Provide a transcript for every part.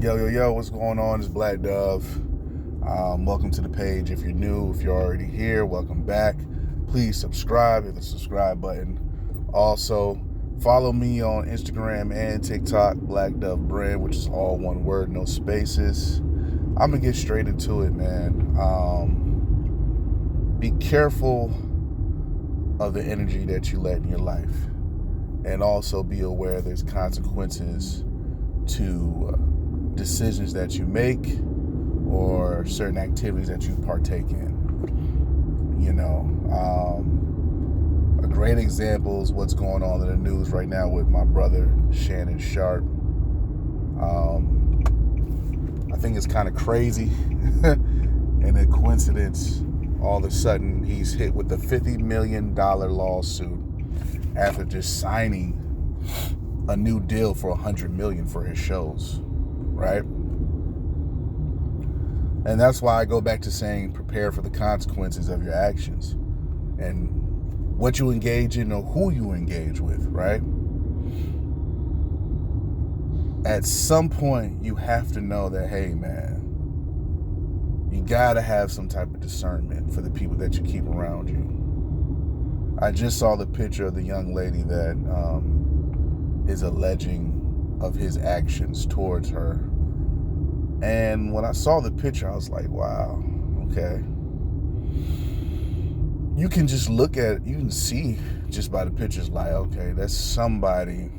Yo, what's going on? It's Black Dove. Welcome to the page. If you're new, if you're already here, welcome back. Please subscribe, hit the subscribe button. Also, follow me on Instagram and TikTok, Black Dove Brand, which is all one word, no spaces. I'm going to get straight into it, man. Be careful of the energy that you let in your life. And also be aware there's consequences to decisions that you make or certain activities that you partake in. A great example is what's going on in the news right now with my brother Shannon Sharpe. I think it's kind of crazy and a coincidence. All of a sudden he's hit with a $50 million lawsuit after just signing a new deal for $100 million for his shows, right? And that's why I go back to saying prepare for the consequences of your actions and what you engage in or who you engage with, right? At some point, you have to know that, hey, man, you gotta have some type of discernment for the people that you keep around you. I just saw the picture of the young lady that is alleging of his actions towards her. And when I saw the picture, I was like, wow, okay. You can just look at it, you can see just by the pictures, like, okay, that's somebody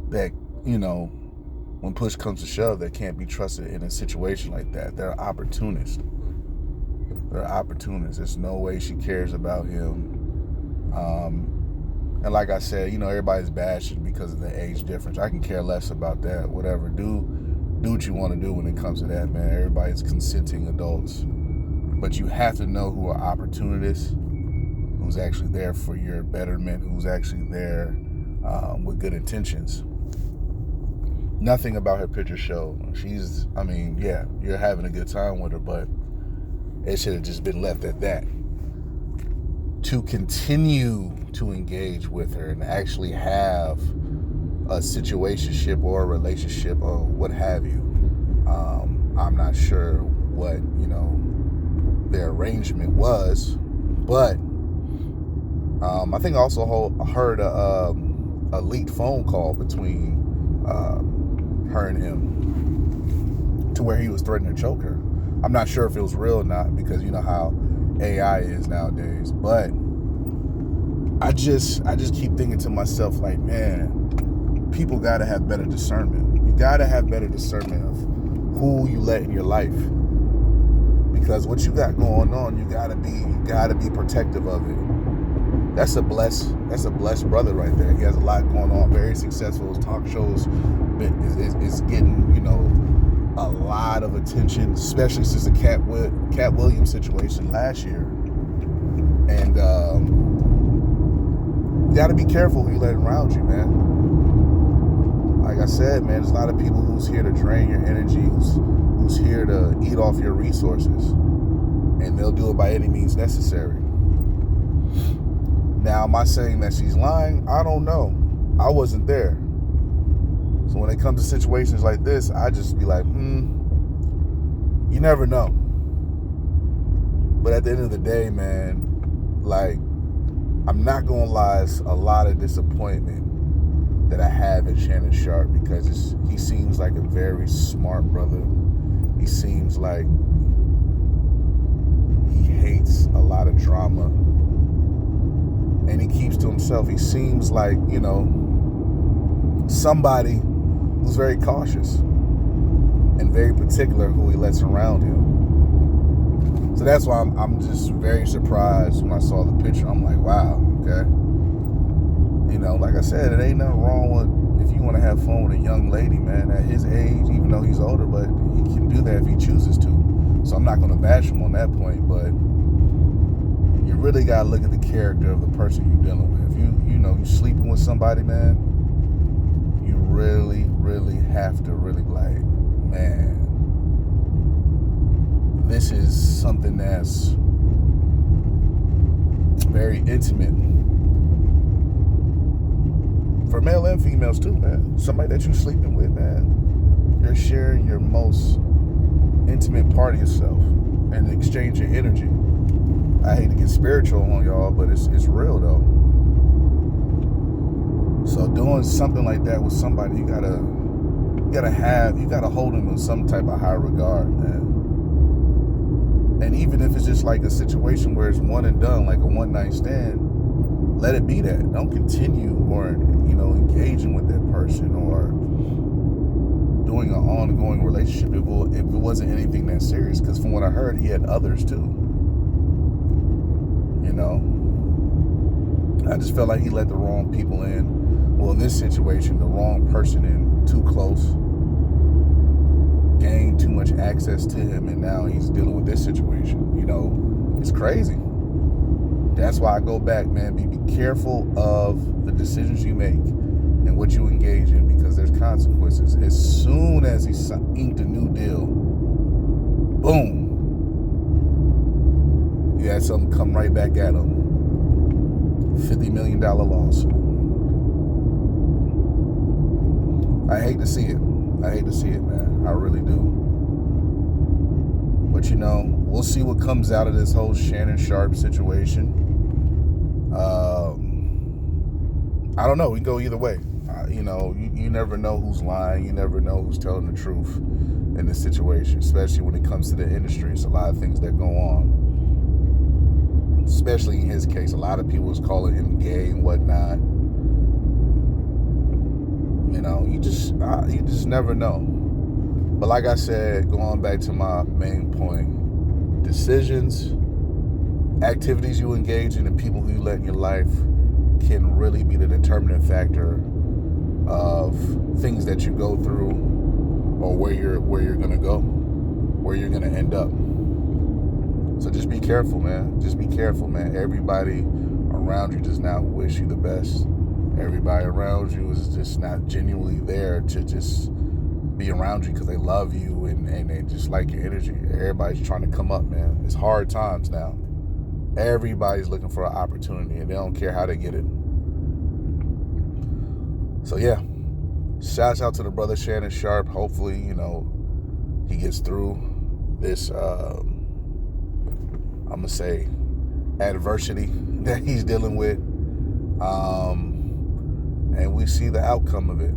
that, when push comes to shove, that can't be trusted in a situation like that. They're opportunists. There's no way she cares about him. And like I said, everybody's bashing because of the age difference. I can care less about that. Whatever. Do what you want to do when it comes to that, man. Everybody's consenting adults. But you have to know who are opportunists, who's actually there for your betterment, who's actually there with good intentions. Nothing about her picture show. You're having a good time with her, but it should have just been left at that. To continue to engage with her and actually have a situationship or a relationship or what have you. I'm not sure what, their arrangement was, but I think I also heard a leaked phone call between her and him to where he was threatening to choke her. I'm not sure if it was real or not because you know how AI is nowadays, but I just keep thinking to myself like, man, people gotta have better discernment. You gotta have better discernment of who you let in your life, because what you got going on, you gotta be protective of it. That's a blessed brother right there. He has a lot going on, very successful. His talk shows is getting a lot of attention, especially since the Cat Williams situation last year. And you got to be careful who you let around you, man. Like I said, man, there's a lot of people who's here to drain your energy, who's here to eat off your resources, and they'll do it by any means necessary. Now, am I saying that she's lying? I don't know. I wasn't there. So when it comes to situations like this, I just be like, you never know. But at the end of the day, man, like, I'm not going to lie, it's a lot of disappointment that I have in Shannon Sharpe because he seems like a very smart brother. He seems like he hates a lot of drama. And he keeps to himself. He seems like, somebody who's very cautious and very particular who he lets around him. So that's why I'm just very surprised when I saw the picture. I'm like, wow, okay. Like I said, it ain't nothing wrong with if you want to have fun with a young lady, man, at his age, even though he's older, but he can do that if he chooses to. So I'm not going to bash him on that point, but you really got to look at the character of the person you're dealing with. If you're sleeping with somebody, man, you really, really have to really be like, man, this is something that's very intimate, for male and females too, man. Somebody that you sleeping with, man, you're sharing your most intimate part of yourself and exchanging energy. I hate to get spiritual on y'all, but it's real though. So doing something like that with somebody, you gotta hold them in some type of high regard, man. And even if it's just like a situation where it's one and done, like a one-night stand, let it be that. Don't continue or, engaging with that person or doing an ongoing relationship if it wasn't anything that serious. Because from what I heard, he had others too. I just felt like he let the wrong people in. Well, in this situation, the wrong person in too close, gained too much access to him, and now he's dealing with this situation. It's crazy. That's why I go back, man. Be careful of the decisions you make and what you engage in, because there's consequences. As soon as he inked a new deal, boom, you had something come right back at him. $50 million lawsuit. I hate to see it. Man. I really do. But we'll see what comes out of this whole Shannon Sharpe situation. I don't know. We can go either way. You never know who's lying. You never know who's telling the truth in this situation, especially when it comes to the industry. It's a lot of things that go on. Especially in his case, a lot of people was calling him gay and whatnot. You just never know. But like I said, going back to my main point, decisions, activities you engage in, and people who you let in your life can really be the determining factor of things that you go through or where you're gonna go, where you're gonna end up. So just be careful, man. Everybody around you does not wish you the best. Everybody around you is just not genuinely there to just be around you because they love you and they just like your energy. Everybody's trying to come up, man. It's hard times now. Everybody's looking for an opportunity and they don't care how they get it. So yeah, shouts out to the brother Shannon Sharpe. Hopefully, he gets through this, I'm going to say, adversity that he's dealing with. And we see the outcome of it.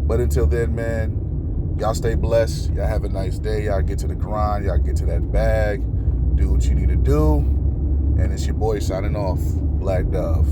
But until then, man, y'all stay blessed. Y'all have a nice day. Y'all get to the grind. Y'all get to that bag. Do what you need to do. And it's your boy signing off, Black Dove.